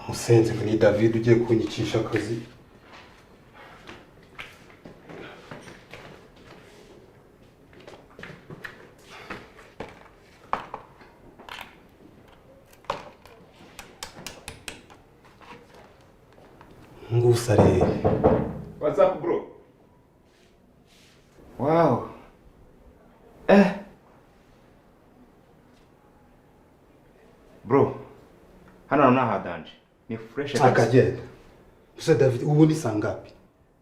Musenze ni David ugiye kunyicisha akazi. Ngusare. What's up, bro? Wow. Bro, hano nahadanje. Ni fresh akagenda. Use David ubu ni sangapi?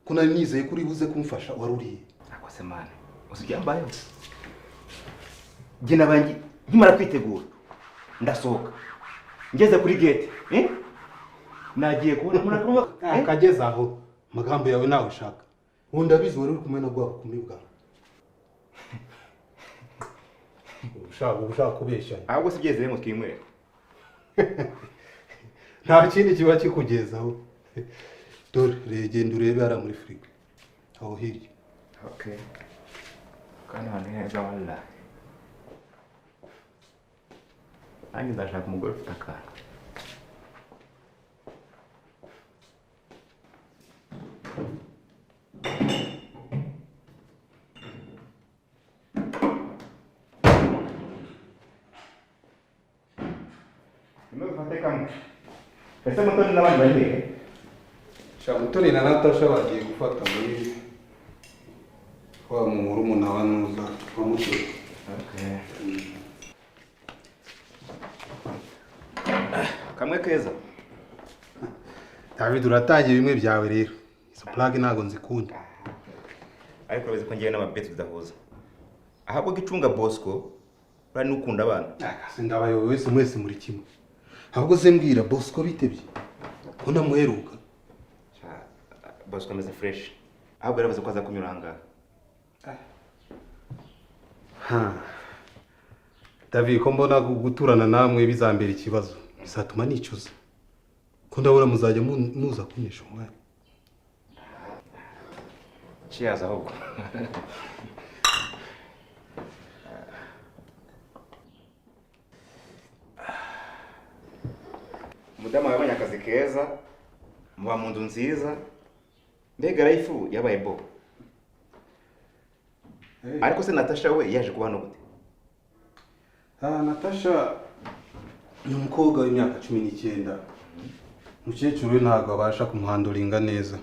Kuna nizeye kuri buze kumfasha waruriye. Akose mane. Usijambayo. Jye nabangi nkimara kwitegura. Ndasohoka. Ngeze kuri gate, nagiye kubona murakoma akageza aho magambo yawe nawe ushaka. Ubu ndabizi wari uri kumwe na bwa kumibwa. Ushaka kubeshya. Ahubwo sibyezewe ngo twimwere. Nta kindi kiba kikugezaho. Dore regenda urebe ara muri frigo. Aho hirya. Okay. Kana hano heza wala. Ani ndashaka umugore ufite akana. Ese Mutoni n'abandi bari hehe? Mutoni na Natasha bagiye gufata muri wa murumuna wa Nuza wa Mutoni. Okay. Kamwe keza. David uratangiye bimwe byawe rero. Izo plug ntago nzikunda. Ariko urabizi ko ngiye n'amabeti tudahuza. Ahabwo gicunga Bosco bari n'ukunda abana. Akase ndabayobe wese mwese muri kimwe. Ahubwo se mbwira Bosco bitebye. Ko namuheruka. Bosco ameze fresh. Ahubwo yaravuze ko azakunyura hanga. David ko mbona guturana namwe bizambera ikibazo. Bizatuma nicuza. Ko ndabona muzajya muza kunyesha umwanya. Cheers ahubwo. Mudamu yabonye akazi keza, muba mu nzu nziza, mbega life yabaye bo. Ariko se Natasha we yaje kuba no gute? Natasha ni umukobwa w'imyaka 19. Mukecuru we ntago abasha kumuhanduringa neza.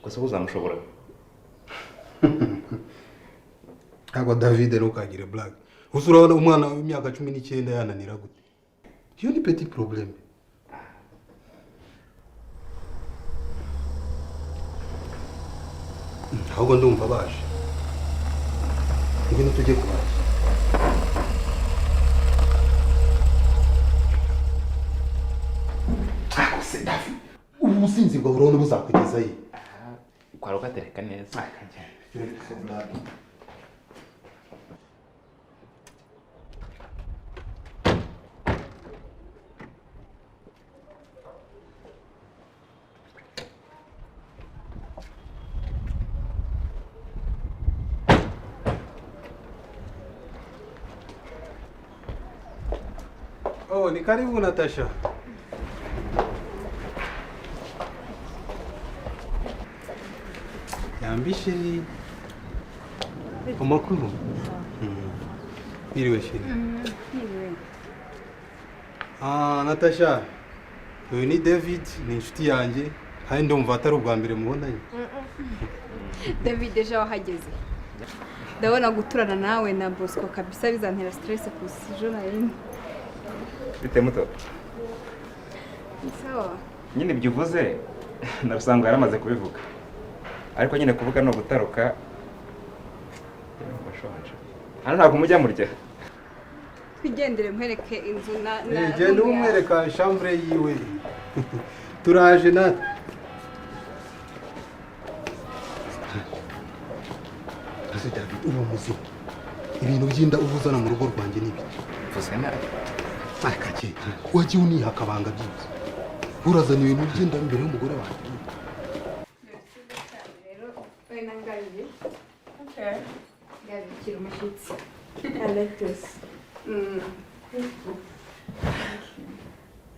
Gusa uzamushobora. Ntago David ntukagire blague. Usura umwana w'imyaka 19 yananira gute? Iyo ni petit problème. Ahubwo ndumva baje. Ngwino tujye kubaje. Se David, ubusinzi bwa urone buzakugeza yi. Kwaro gatereka neza. Oh, ni karibu Natasha. Yambishe ni amakuru. Biriwe shiri. Natasha. Uyu ni David, ni inshuti yanjye. Kandi ndumva atari ubwa mbere mubonanye. David ejo wahageze. Ndabona guturana nawe na Bosco kabisa bizantera stress kusijo na yini. Bite muto? Sawa. Nyine byuvuze narusanga yaramaze kubivuga. Ariko nyine kuvuga no gutaruka. Hano ntabwo mujya murya. Twigendere nkwereke inzu na genda umwereka chambre yiwe. Turaje natwe. Ase David uwo muzima. Ibintu byinda ubuzana mu rugo rwanjye nibi. Vuze nabi. Akake. Wagiye uniha akabanga byose. Urazana ibintu byinda imbere y'umugore wawe. Okay. Gel bir umushyitsi. I like this.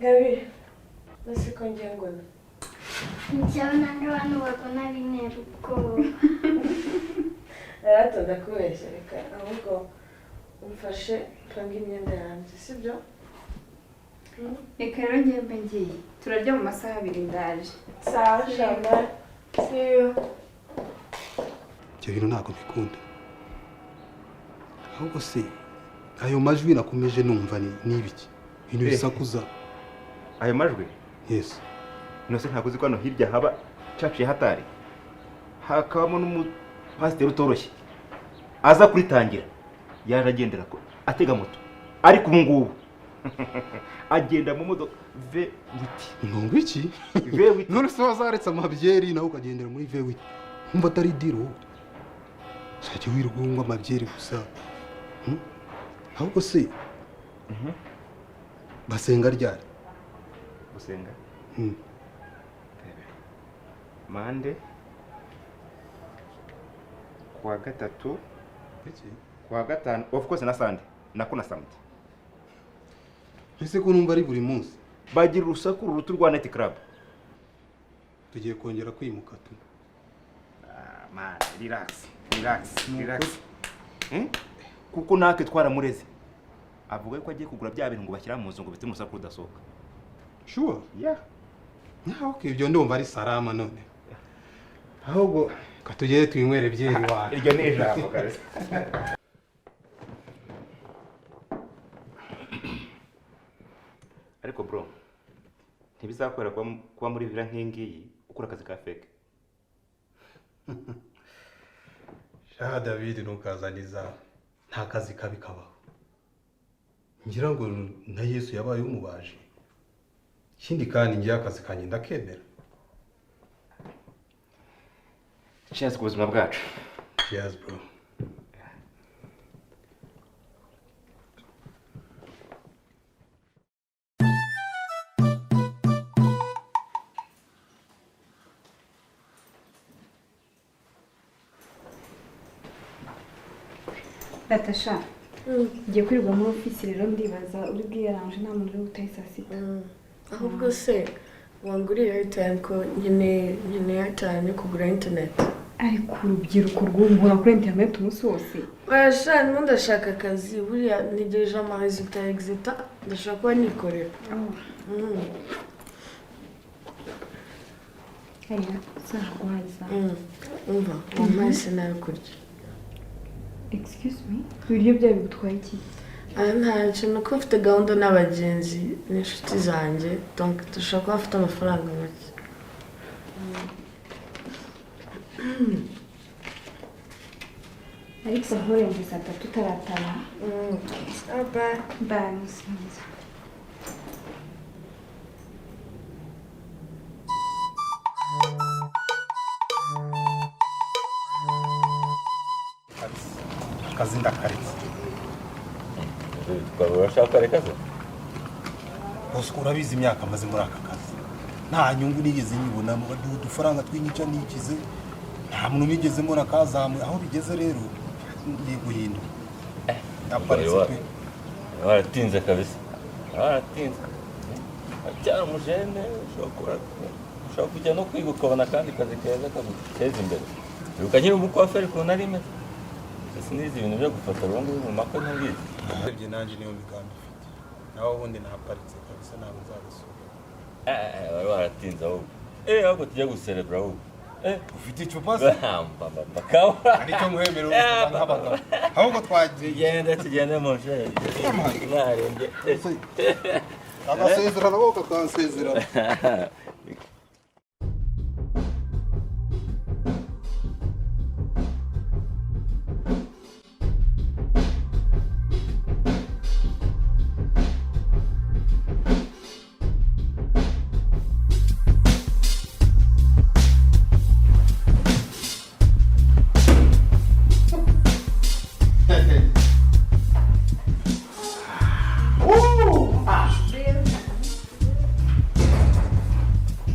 Gabi, nasi ko ngiye ngona. Njyana n'abantu babona ari ntera ubwoba. Rero ndakubeshya reka ahubwo umfashe panga imyenda yanjye sibyo? Reka rero ngiye ngiye. Turarya mu masaha 2 ndaje. Sawa shamba. See you. Ibyo bintu ntabwo mbikunda. Ahubwo se ayo majwi nakomeje numva ni ibiki? Ibintu bisakuza. Ayo majwi? Yes. Nose ntabwo uzi ko hano hirya haba church ya hatari. Hakabamo n'umupasiteri utoroshye. Aza kuritangira. Yaje agendera ko atega moto. Ariko ubu ngubu agenda mu modoka V8. Ngongo iki? V8. None se wazaretse amabyeri nawe ukagendera muri V8. Umva atari diro. Sake wirugungwa amabyeri gusa. Ahubwo se basenga ryari? Gusenga? Mande kuwa gatatu kuwa gatanu, of course na Sunday nako na Sunday. Ese ko numva ari buri munsi bagira urusaku rurutu rwa Net Club. Tugiye kongera kwimuka tu. Man, relax. Kuko nake twaramureze. Avuga ko agiye kugura bya bintu ngo bashyira mu nzu ngo bitume urusaku rudasohoka. Sure? Yeah. Okay, ibyo ndumva ari salama none. Ahubwo katugere twinywere byeri wawe. Iryo ni ijambo kabisa. Ariko bro, ntibizakorera kuba muri villa nk'ingiyi ukora akazi ka fake. Sha David ntukazaniza nta kazi kabi kabaho. Ngira ngo na Yesu yabaye umubaje. Ikindi kandi ngiye akazi kanye ndakemera. Cheers ku buzima bwacu. Cheers bro. Natasha. Ngiye kwirirwa muri ofisi rero ndibaza uri bwiyaranje nta muntu uri butahe saa sita. Ahubwo se wanguriye airtime ko nyine airtime yo kugura internet. Ariko urubyiruko rwungura kuri internet umunsi wose. Washa ndashaka akazi buriya nigeje ama resultat exita ndashaka kuba nikorera. Aya, sarwaza. Umva, wamase nayo kurya. Excuse me? Ibiryo byawe bigutwaye iki? Nta kintu ko mfite gahunda n'abagenzi n'inshuti zanjye donc dushaka kuba afite amafaranga make. Ariko nturenze saa 3 utaratara. Bye. Bye, musinzi. Akazi ndakaretse. Urashaka reka se? Bose urabizi imyaka maze muri aka kazi. Nta nyungu nigeze nyibonamo, udufaranga twinyica nikize. Nta muntu nigeze mbona kazamuye aho bigeze rero ngiye guhinda. Aparitse pe. Waratinze kabisa. Waratinze. Acyari umujene ushobora kujya no kwiga ukabona kandi kazi keza kaguteza imbere. Ukanyira umukwaferi ku narime. Sinizi ibintu byo gufata rongo mu mako ntabizi. Ibyo nanje niyo migambi mfite. Naho ubundi naparitse kabisa ntabwo nzabisubira. Wari waratinze aho. Ahubwo tujya guserebra aho. Ufite icupa se? Bakawa. Ariko muhemero nk'abagabo. Ahubwo tugende mu nsheri. Narembye. Agasezerano bo kakansezerano.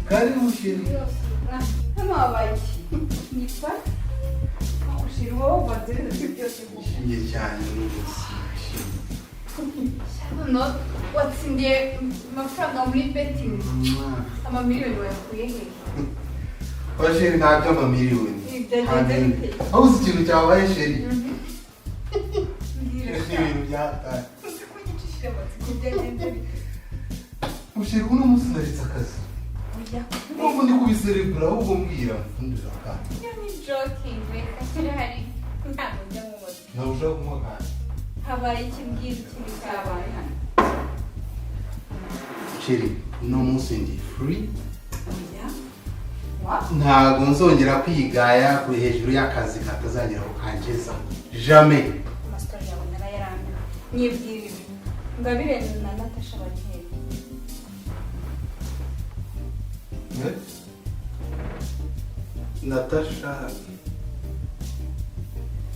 Karibu shiri. Hano wabaye nipa akushira wowe bazere byose Ngiye cyane n'umunsi. no watsindiye amafaranga muri betingi amamiliyoni wayakuye he Oya sheri ntabyo amamiliyoni. byagenze bite Aho uzi ikintu cyabaye sheri? mbwira Ibintu byataye. uzi ko ugicishije amatsiko byagenze bite Sheri uno munsi naritse akazi. oya Nubwo ndi kubiserebura ahubwo mbwira mfundira akana. yo ni joking reka kirahari ntabwo njya mu moto Nawe ushaka kunywa akana. habaye ikibwira ikintu cyabaye hano Sheri uno munsi ndi free. oya wa Ntabwo nzongera kwigaya kuri hejuru y'akazi katazagera ku kangeza. Jamais. amasitari yawe narayaramye nyibwira ibi ngabire na natasha bari hehe Natasha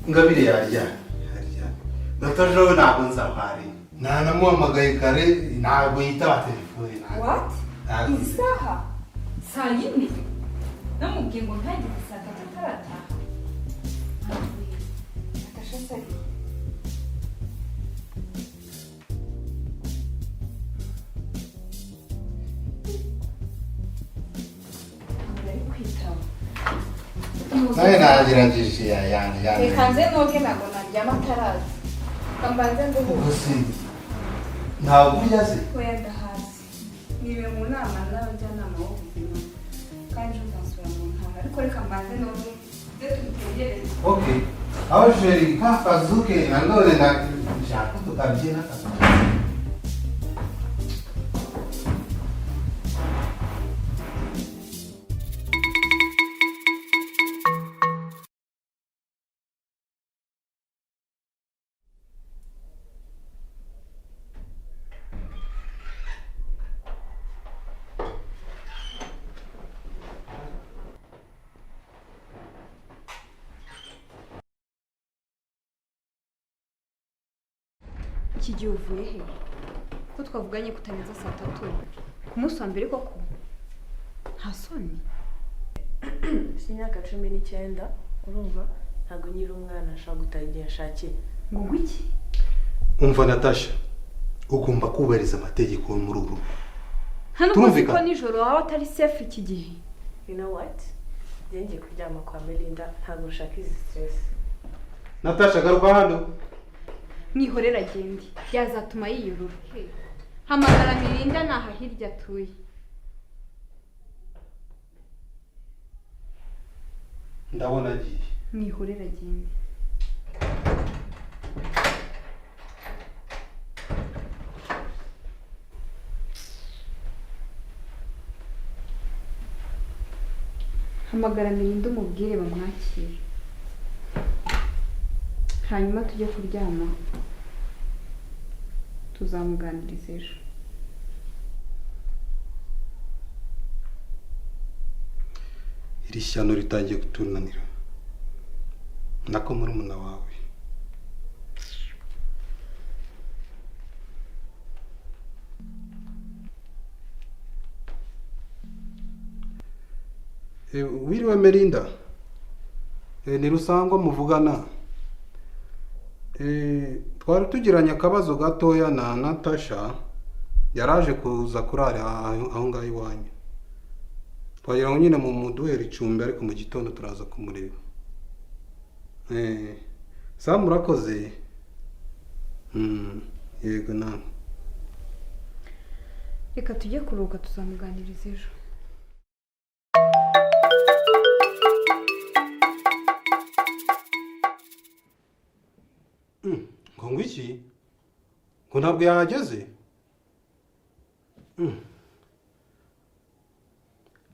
Ngabire yarya. Natasha we ntabwo nzamwari. Nanamuhamagaye kare ntabwo yitaba telefone. what Ntabwo. iyi saha saa yine namubwiye ngo ntagire saa tatu atarataha natasha sari ari kwitaba Nawe nagerageje yanjye. reka nze noge ntabwo naryama ataraza kambanze nduhuke Gusa ntabwo urya se. oya ndahazi niwe mu nama n'abajyanama b'ubuzima kandi uzasubira mu ntara ariko reka mbanze noge ze tumutegereze Okay. Aho sheri ka kazuke nanone nshaka tukabyina akazi. iki gihe uvuye he ko twavuganye kutarenza saa tatu ku munsi wa mbere koko nta soni si imyaka 19 urumva ntabwo nyiri umwana ashaka gutaha igihe ashakiye ngo ngwiki Umva Natasha, ugomba kubahiriza amategeko yo muri uru. hano uzi Turumvikana. ko nijoro waba atari safe iki gihe you know what ngiye kuryama kwa Melinda ntabwo nshaka izi stress Natasha garuka hano. mwihorera agende byazatuma yiyurura hamagara Mirinda naha hirya atuye Ndabona agiye. mwihorera agende hamagara Mirinda umubwire bamwakire hanyuma tujye kuryama tuzamuganiriza ejo Iri shyano ritangiye kutunanira. Nako murumuna wawe. Wiriwe Melinda. Ni Rusangwa muvugana. Twari tugiranye akabazo gatoya na Natasha. Yaraje kuza kurara aho ngaho iwanyu. Twagira ngo nyine mu muduhera icumbi ariko mu gitondo turaza kumureba. Sa murakoze. Yego namwe. reka tujye kuruhuka tuzamuganiriza ejo Ngo ngwiki? Ngo ntabwo yahageze?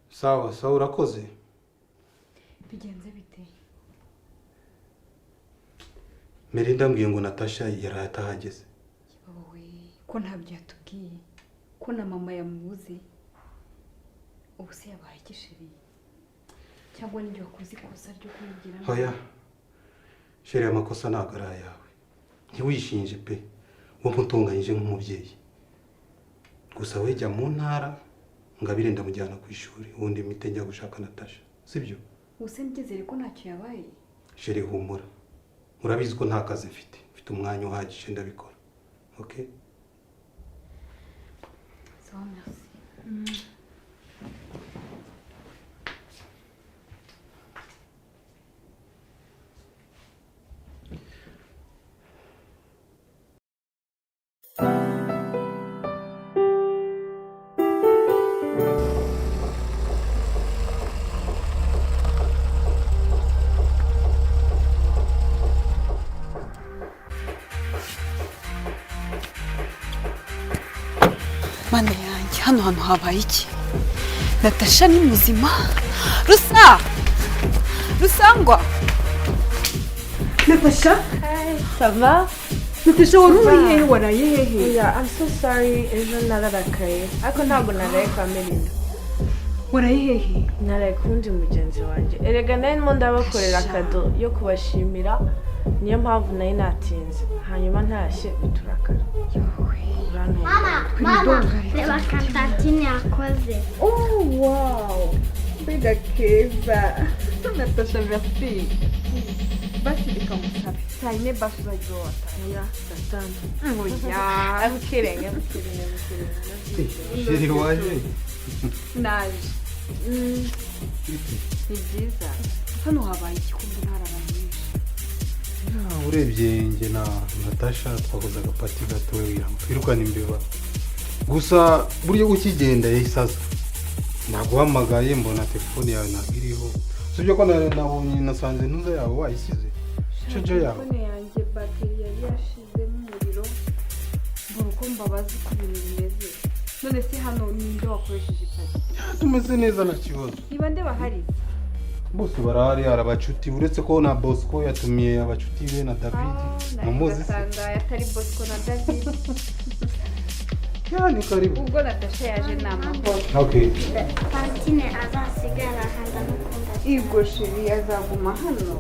Sawa, sawa urakoze. bigenze bite Melinda mbwiye ngo Natasha yari atahageze. wowe ko ntabyo yatubwiye ko na mama yamubuze ubu se yabaye igishiri cyangwa n'ibyo wakoze ikosa ryo kumubwira Hoya. Sheri amakosa ntabwo ari ayawe. Ntiwishinje pe. Wamutunganyije nk'umubyeyi. Gusa we jya mu ntara Ngabire ndamujyana ku ishuri ubundi mite njya gushaka Natasha. Sibyo? ubuse mbyizere ko ntacyo yabaye Sheri humura. Urabizi ko nta kazi mfite. Mfite umwanya uhagije ndabikora. Ok. Ça va, merci. Mana yanjye hano hantu habaye iki? Natasha ni muzima? Rusangwa! Natasha? Hi, ça va? Natasha wari uri hehe waraye hehe? Yeah, I'm so sorry. Ejo nararakaye. Ariko ntabwo naraye kwa Melinda. Waraye hehe? Naraye ku wundi mugenzi wanjye. Erega nari ndimo ndabakorera kado yo kubashimira. Niyo mpamvu nari natinze. Hanyuma ntashye biturakara. Mama, reba kantatine yakoze. Oh, wow! Mbega keza! Natasha, merci. Basi reka musabe. Saa yine basi uraryoha. Yeah, satani. Oya! I'm kidding. Sheri waje. Naje. Ni byiza. Hano habaye igikombe ntarabantu. Urebye njye na Natasha twakoze agapati gatoya twirukana imbeba. Gusa buryo ukigenda yahisaza. Naguhamagaye mbona telefone yawe nagiriho. Sibyo ko nabonye nasanze ntuza yawe wayisize. Cyo yawe. Telefone yanjye bateri yari yashizemo umuriro. Mbona uko mbabazi ko ibintu bimeze. None se hano ninde wakoresheje ipati? Tumeze neza na kibazo. Niba ndeba hari. Bose barahari hari abacuti uretse ko na Bosco yatumiye abacuti be na David. Mumuzi se? Nasanga atari Bosco na David. Cyane karibu. Ubwo Natasha yaje namahoro. Okay. Kantine azasigara handa n'ukunda. Igwo sheri azaguma hano.